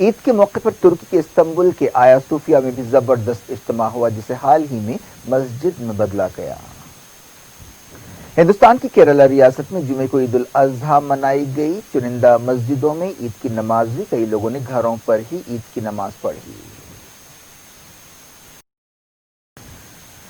عید کے موقع پر ترکی کے استنبول کے آیا صوفیہ میں بھی زبردست اجتماع ہوا جسے حال ہی میں مسجد میں بدلا گیا۔ ہندوستان کی کیرالہ ریاست میں جمعے کو عید الاضحیٰ منائی گئی۔ چنندہ مسجدوں میں عید کی نماز ہوئی، کئی لوگوں نے گھروں پر ہی عید کی نماز پڑھی۔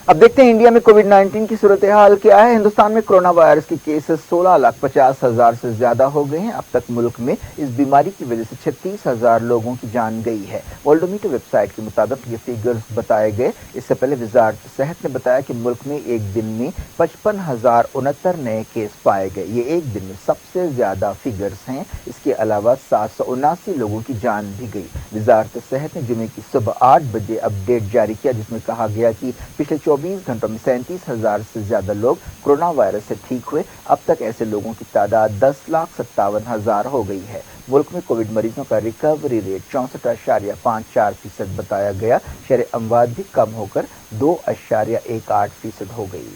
اب دیکھتے ہیں انڈیا میں کووڈ 19 کی صورتحال کیا ہے۔ ہندوستان میں کرونا وائرس کے کیسز 16,50,000 سے زیادہ ہو گئے ہیں۔ اب تک ملک میں اس بیماری کی وجہ سے 36,000 لوگوں کی جان گئی ہے۔ ورلڈومیٹر ویب سائٹ کے مطابق یہ فیگرز بتائے گئے۔ اس سے پہلے وزارت صحت نے بتایا کہ ملک میں ایک دن میں 55,069 نئے کیس پائے گئے۔ یہ ایک دن میں سب سے زیادہ فیگرز ہیں۔ اس کے علاوہ 779 لوگوں کی جان بھی گئی۔ وزارت صحت نے جمعے کی صبح 8 بجے اپ ڈیٹ جاری کیا جس میں کہا گیا کہ پچھلے 24 گھنٹوں میں 37,000 سے زیادہ لوگ کرونا وائرس سے ٹھیک ہوئے۔ اب تک ایسے لوگوں کی تعداد 10,57,000 ہو گئی ہے۔ ملک میں کووڈ مریضوں کا ریکوری ریٹ 64.54% بتایا گیا۔ شرح اموات بھی کم ہو کر 2.18% ہو گئی۔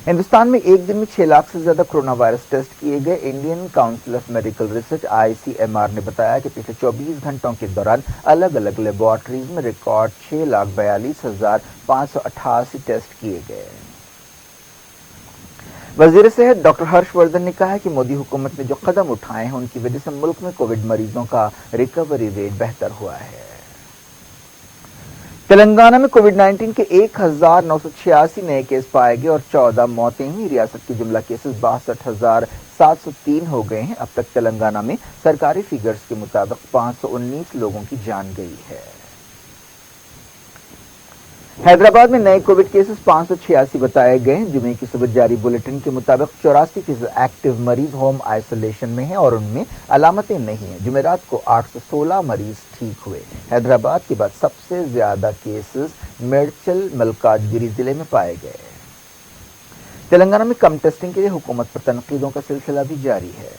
ہندوستان میں ایک دن میں 6 لاکھ سے زیادہ کرونا وائرس ٹیسٹ کیے گئے۔ Indian council of medical research ICMR نے بتایا کہ پچھلے 24 گھنٹوں کے دوران الگ الگ لیبارٹریز میں ریکارڈ 6,42,588 ٹیسٹ کیے گئے۔ وزیر صحت ڈاکٹر ہرش وردھن نے کہا ہے کہ مودی حکومت نے جو قدم اٹھائے ہیں ان کی وجہ سے ملک میں کووڈ مریضوں کا ریکوری ریٹ بہتر ہوا ہے۔ تلنگانہ میں کووڈ 19 کے 1,986 نئے کیس پائے گئے اور 14 موتیں ہوئی۔ ریاست کے جملہ کیسز 62,703 ہو گئے ہیں۔ اب تک تلنگانہ میں سرکاری فیگرز کے مطابق 519 لوگوں کی جان گئی ہے۔ حیدرآباد میں نئے کووڈ کیسز 586 بتائے گئے ہیں۔ جمعے کی صبح جاری بلیٹن کے مطابق 84% ایکٹیو مریض ہوم آئسولیشن میں ہیں اور ان میں علامتیں نہیں ہیں۔ جمعرات کو 816 مریض ٹھیک ہوئے۔ حیدرآباد کے بعد سب سے زیادہ کیسز میڈچل ملکاج گری ضلع میں پائے گئے۔ تلنگانہ میں کم ٹیسٹنگ کے لیے حکومت پر تنقیدوں کا سلسلہ بھی جاری ہے۔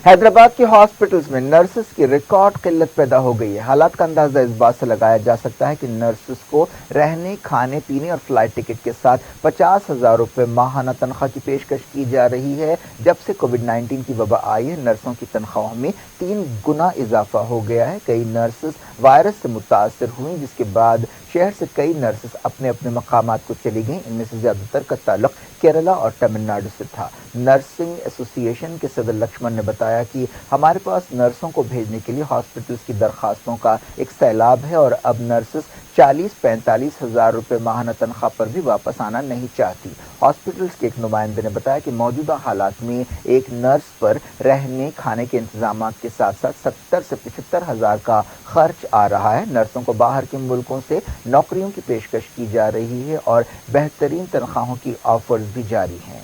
حیدرآباد کے ہاسپٹلز میں نرسز کی ریکارڈ قلت پیدا ہو گئی ہے۔ حالات کا اندازہ اس بات سے لگایا جا سکتا ہے کہ نرسز کو رہنے، کھانے پینے اور فلائٹ ٹکٹ کے ساتھ 50,000 روپے ماہانہ تنخواہ کی پیشکش کی جا رہی ہے۔ جب سے کووڈ 19 کی وبا آئی ہے نرسوں کی تنخواہوں میں 3 گنا اضافہ ہو گیا ہے۔ کئی نرسز وائرس سے متاثر ہوئیں جس کے بعد شہر سے کئی نرسز اپنے اپنے مقامات کو چلی گئیں۔ ان میں سے زیادہ تر کا تعلق کیرالہ اور تمل ناڈو سے تھا۔ نرسنگ ایسوسی ایشن کے صدر لکشمن نے بتایا کہ ہمارے پاس نرسوں کو بھیجنے کے لیے ہاسپٹلز کی درخواستوں کا ایک سیلاب ہے اور اب نرسز 40-45 ہزار روپے ماہانہ تنخواہ پر بھی واپس آنا نہیں چاہتی۔ ہاسپٹلز کے ایک نمائندے نے بتایا کہ موجودہ حالات میں ایک نرس پر رہنے کھانے کے انتظامات کے ساتھ ساتھ 70 سے 75 ہزار کا خرچ آ رہا ہے۔ نرسوں کو باہر کے ملکوں سے نوکریوں کی پیشکش کی جا رہی ہے اور بہترین تنخواہوں کی آفرز بھی جاری ہیں۔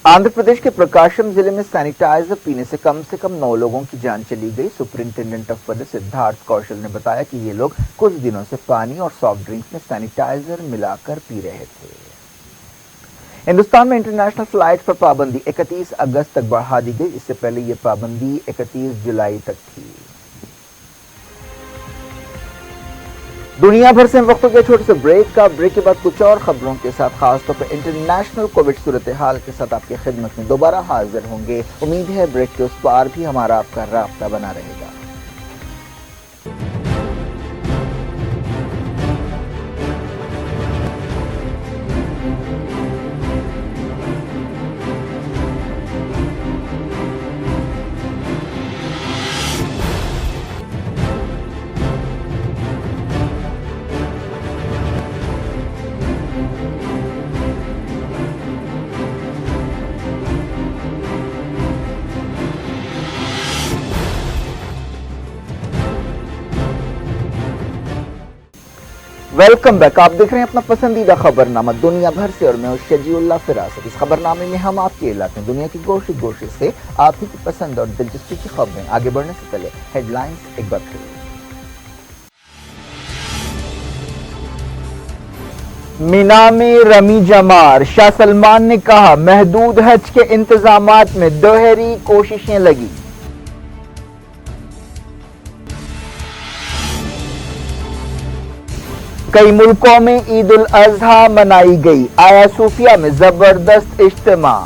آندھرا پردیش کے پرکاشم ضلع میں سینیٹائزر پینے سے کم 9 لوگوں کی جان چلی گئی۔ سپرنٹینڈنٹ آف پولیس سدھارتھ کوشل نے بتایا کہ یہ لوگ کچھ دنوں سے پانی اور سافٹ ڈرنکس میں سینیٹائزر ملا کر پی رہے تھے۔ ہندوستان میں انٹرنیشنل فلائٹ پر پابندی 31 اگست تک بڑھا دی گئی۔ اس سے پہلے یہ پابندی 31 جولائی تک تھی۔ دنیا بھر سے وقت ہو گیا چھوٹے سے بریک کا۔ بریک کے بعد کچھ اور خبروں کے ساتھ خاص طور پر انٹرنیشنل کووڈ صورتحال کے ساتھ آپ کی خدمت میں دوبارہ حاضر ہوں گے۔ امید ہے بریک کے اس پار بھی ہمارا آپ کا رابطہ بنا رہے گا۔ Welcome back. آپ دیکھ رہے ہیں اپنا پسندیدہ خبرنامہ دنیا بھر سے اور میں ہوں شجیع اللہ فراست۔ اس خبرنامے میں ہم آپ کے علاقے دنیا کی گوشے گوشے سے آپ ہی کی پسند اور دلچسپی کی خبریں۔ آگے بڑھنے سے پہلے ہیڈ لائنز ایک بار پھر۔ مینا میں رمی جمار، شاہ سلمان نے کہا محدود حج کے انتظامات میں دوہری کوششیں لگی۔ کئی ملکوں میں عید الاضحیٰ منائی گئی۔ آیا صوفیہ میں زبردست اجتماع۔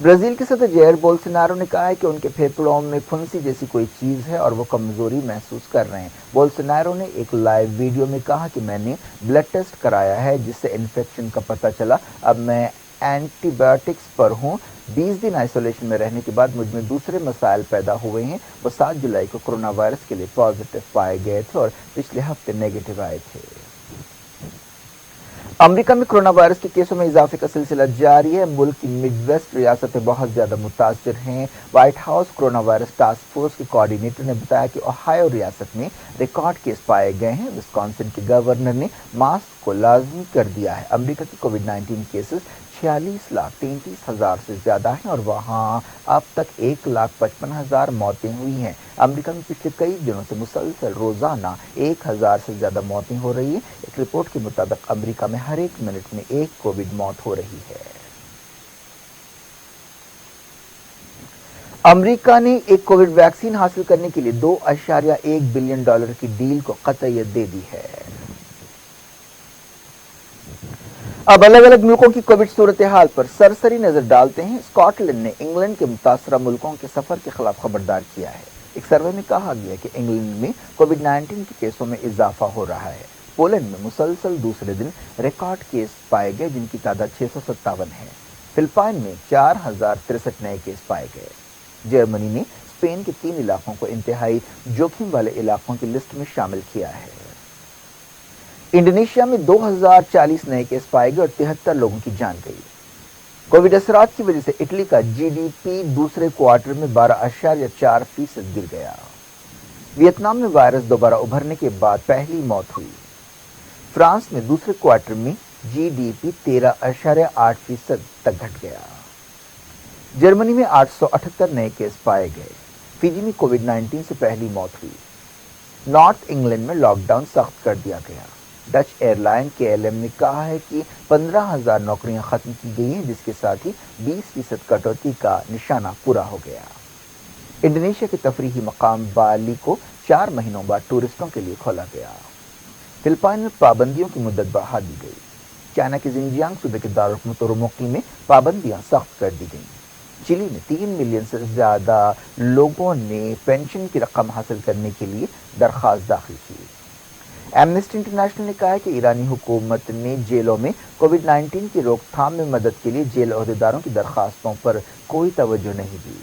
برازیل کے صدر جائر بولسونارو نے کہا ہے کہ ان کے پھیپھڑوں میں پھنسی جیسی کوئی چیز ہے اور وہ کمزوری محسوس کر رہے ہیں۔ بولسونارو نے ایک لائیو ویڈیو میں کہا کہ میں نے بلڈ ٹیسٹ کرایا ہے جس سے انفیکشن کا پتہ چلا، اب میں اینٹی بایوٹکس پر ہوں۔ 20 دن آئسولیشن میں رہنے کے بعد مجھ میں دوسرے مسائل پیدا ہوئے ہیں۔ وہ 7 جولائی کو کورونا وائرس کے لیے پازیٹیو پائے گئے تھے اور پچھلے ہفتے نیگیٹو آئے تھے۔ امریکہ میں کورونا وائرس کے کیسوں میں اضافے کا سلسلہ جاری ہے۔ ملک کی مڈ ویسٹ ریاستیں بہت زیادہ متاثر ہیں۔ White house corona virus task force کے کوآرڈینیٹر نے بتایا کہ اوہایو ریاست میں ریکارڈ کیس پائے گئے ہیں۔ وسکانسن کے گورنر نے ماسک کو لازمی کر دیا ہے۔ امریکہ کی کووڈ 19 کیسز 46,33,000 سے زیادہ ہیں اور وہاں اب تک 1,55,000 موتیں ہوئی ہیں۔ امریکہ میں پچھلے کئی دنوں سے مسلسل روزانہ 1,000 سے زیادہ موتیں ہو رہی ہیں۔ ایک رپورٹ کے مطابق امریکہ میں ہر 1 منٹ میں 1 کووڈ موت ہو رہی ہے۔ امریکہ نے ایک کووڈ ویکسین حاصل کرنے کے لیے $2.1 بلین کی ڈیل کو قطعیت دے دی ہے۔ اب الگ الگ ملکوں کی کووڈ صورتحال پر سرسری نظر ڈالتے ہیں۔ اسکاٹ لینڈ نے انگلینڈ کے متاثرہ ملکوں کے سفر کے خلاف خبردار کیا ہے۔ ایک سروے میں کہا گیا کہ انگلینڈ میں کووڈ 19 کے کیسوں میں اضافہ ہو رہا ہے۔ پولینڈ میں مسلسل دوسرے دن ریکارڈ کیس پائے گئے جن کی تعداد 657 ہے۔ فلپائن میں 4,063 نئے کیس پائے گئے۔ جرمنی نے اسپین کے 3 علاقوں کو انتہائی جوخم والے علاقوں کی لسٹ میں شامل کیا ہے۔ انڈونیشیا میں 2,040 نئے کیس پائے گئے اور 73 لوگوں کی جان گئی۔ کووڈ اثرات کی وجہ سے اٹلی کا جی ڈی پی دوسرے کوارٹر میں 12.4% گر گیا۔ ویتنام میں وائرس دوبارہ ابھرنے کے بعد پہلی موت ہوئی۔ فرانس میں دوسرے کوارٹر میں جی ڈی پی 13.8% تک گھٹ گیا۔ جرمنی میں 878 نئے کیس پائے گئے۔ فجی میں کووڈ 19 سے پہلی موت ہوئی۔ نارتھ انگلینڈ میں لاک ڈاؤن سخت کر دیا گیا۔ ڈچ ایئر لائن KLM نے کہا ہے کہ 15,000 نوکریاں ختم کی گئی ہیں جس کے ساتھ ہی 20% کٹوتی کا نشانہ پورا ہو گیا۔ انڈونیشیا کے تفریحی مقام بالی کو 4 مہینوں بعد ٹورسٹوں کے لیے کھولا گیا۔ فلپائن میں پابندیوں کی مدت بڑھا دی گئی۔ چائنا کے زنجیانگ صوبے کے دارالحکومت اورمقی میں پابندیاں سخت کر دی گئیں۔ چلی میں 3 ملین سے زیادہ لوگوں نے پینشن کی رقم حاصل کرنے کے لیے درخواست داخل کی۔ ایمنسٹی انٹرنیشنل نے کہا ہے کہ ایرانی حکومت نے جیلوں میں کووڈ 19 کی روک تھام میں مدد کے لیے جیل عہدیداروں کی درخواستوں پر کوئی توجہ نہیں دی۔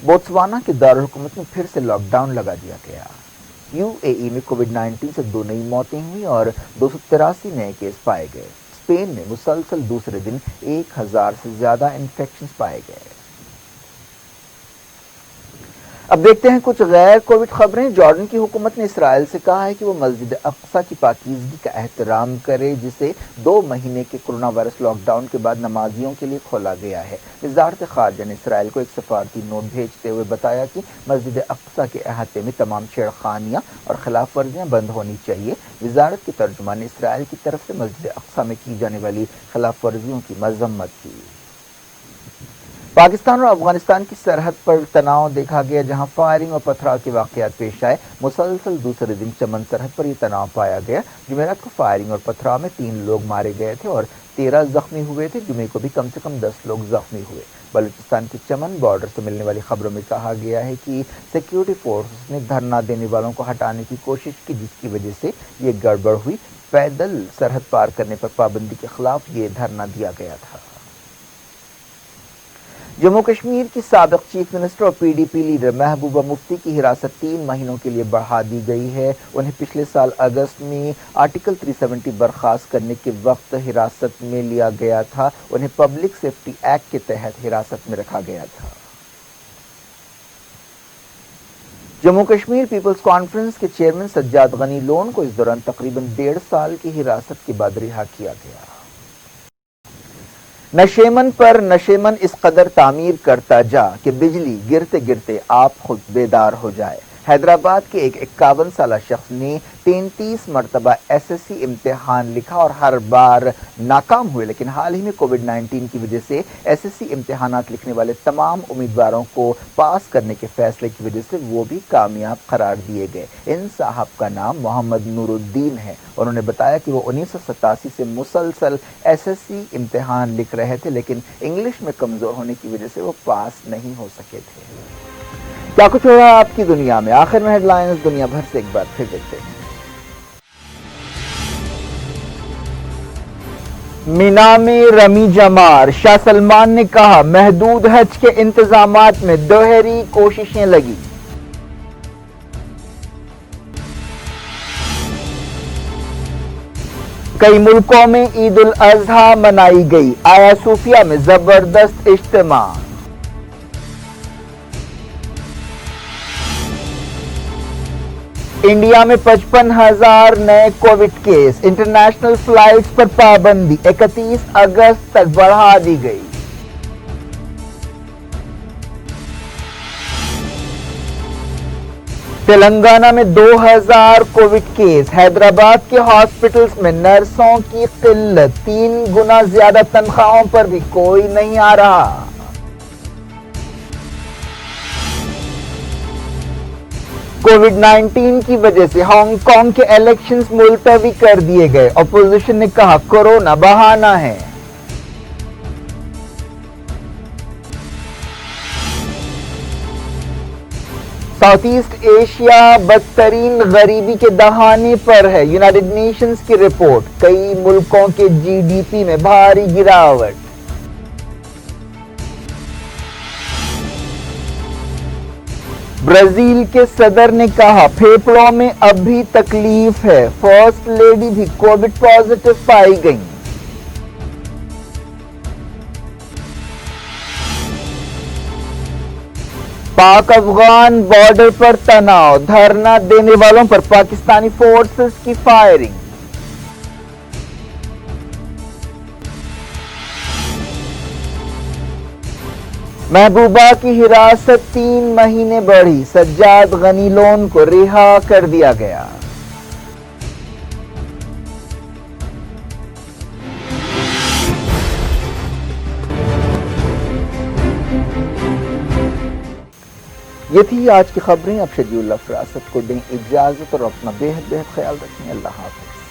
بوتسوانا کے دارالحکومت میں پھر سے لاک ڈاؤن لگا دیا گیا۔ UAE میں کووڈ 19 سے 2 نئی موتیں ہوئیں اور 283 نئے کیس پائے گئے۔ اسپین میں مسلسل دوسرے دن 1,000 سے زیادہ انفیکشنز پائے گئے۔ اب دیکھتے ہیں کچھ غیر کووڈ خبریں۔ جارڈن کی حکومت نے اسرائیل سے کہا ہے کہ وہ مسجد اقصی کی پاکیزگی کا احترام کرے جسے 2 مہینے کے کورونا وائرس لاک ڈاؤن کے بعد نمازیوں کے لیے کھولا گیا ہے۔ وزارت خارجہ نے اسرائیل کو ایک سفارتی نوٹ بھیجتے ہوئے بتایا کہ مسجد اقصی کے احاطے میں تمام چھیڑخانیاں اور خلاف ورزیاں بند ہونی چاہیے۔ وزارت کے ترجمان نے اسرائیل کی طرف سے مسجد اقصی میں کی جانے والی خلاف ورزیوں کی مذمت کی۔ پاکستان اور افغانستان کی سرحد پر تناؤ دیکھا گیا جہاں فائرنگ اور پتھراؤ کے واقعات پیش آئے۔ مسلسل دوسرے دن چمن سرحد پر یہ تناؤ پایا گیا۔ جمعرات کو فائرنگ اور پتھراؤ میں 3 لوگ مارے گئے تھے اور 13 زخمی ہوئے تھے۔ جمعے کو بھی کم سے کم 10 لوگ زخمی ہوئے۔ بلوچستان کے چمن بارڈر سے ملنے والی خبروں میں کہا گیا ہے کہ سیکیورٹی فورسز نے دھرنا دینے والوں کو ہٹانے کی کوشش کی جس کی وجہ سے یہ گڑبڑ ہوئی۔ پیدل سرحد پار کرنے پر پابندی کے خلاف یہ دھرنا دیا گیا تھا۔ جموں کشمیر کی سابق چیف منسٹر اور PDP لیڈر محبوبہ مفتی کی حراست 3 مہینوں کے لیے بڑھا دی گئی ہے۔ انہیں پچھلے سال اگست میں آرٹیکل 370 برخاست کرنے کے وقت حراست میں لیا گیا تھا۔ انہیں پبلک سیفٹی ایکٹ کے تحت حراست میں رکھا گیا تھا۔ جموں کشمیر پیپلز کانفرنس کے چیئرمین سجاد غنی لون کو اس دوران تقریباً 1.5 سال کی حراست کے بعد رہا کیا گیا۔ نشیمن پر نشیمن اس قدر تعمیر کرتا جا کہ بجلی گرتے گرتے آپ خود بیدار ہو جائے۔ حیدرآباد کے ایک 51 سالہ شخص نے 33 مرتبہ SSC امتحان لکھا اور ہر بار ناکام ہوئے، لیکن حال ہی میں کووڈ-19 کی وجہ سے SSC امتحانات لکھنے والے تمام امیدواروں کو پاس کرنے کے فیصلے کی وجہ سے وہ بھی کامیاب قرار دیے گئے۔ ان صاحب کا نام محمد نور الدین ہے۔ انہوں نے بتایا کہ وہ 1987 سے مسلسل SSC امتحان لکھ رہے تھے، لیکن انگلش میں کمزور ہونے کی وجہ سے وہ پاس نہیں ہو سکے تھے۔ کیا کچھ ہو رہا ہے آپ کی دنیا میں؟ آخر میں ہیڈ لائنز دنیا بھر سے ایک بار پھر دیکھتے ہیں۔ مینا میں رمی جمار، شاہ سلمان نے کہا محدود حج کے انتظامات میں دوہری کوششیں لگی۔ کئی ملکوں میں عید الاضحیٰ منائی گئی، آیا صوفیہ میں زبردست اجتماع۔ انڈیا میں 55,000 نئے کووڈ کیس، انٹرنیشنل فلائٹس پر پابندی 31 اگست تک بڑھا دی گئی۔ تلنگانہ میں 2,000 کووڈ کیس، حیدرآباد کے ہاسپٹلز میں نرسوں کی قلت، 3 گنا زیادہ تنخواہوں پر بھی کوئی نہیں آ رہا۔ کووڈ-19 کی وجہ سے ہانگ کانگ کے الیکشنز ملتوی کر دیے گئے، اپوزیشن نے کہا کورونا بہانہ ہے۔ ساؤتھ ایسٹ ایشیا بدترین غریبی کے دہانے پر ہے، یونائیٹڈ نیشنز کی رپورٹ، کئی ملکوں کے GDP میں بھاری گراوٹ۔ برازیل کے صدر نے کہا پھیپھڑوں میں اب بھی تکلیف ہے، فرسٹ لیڈی بھی کووڈ پازیٹیو پائی گئیں۔ پاک افغان بارڈر پر تناؤ، دھرنا دینے والوں پر پاکستانی فورسز کی فائرنگ۔ محبوبہ کی حراست 3 مہینے بڑھی، سجاد غنی لون کو رہا کر دیا گیا۔ یہ تھی آج کی خبریں۔ اب شجیع اللہ فراست کو دیں اجازت اور اپنا بے حد خیال رکھیں۔ اللہ حافظ۔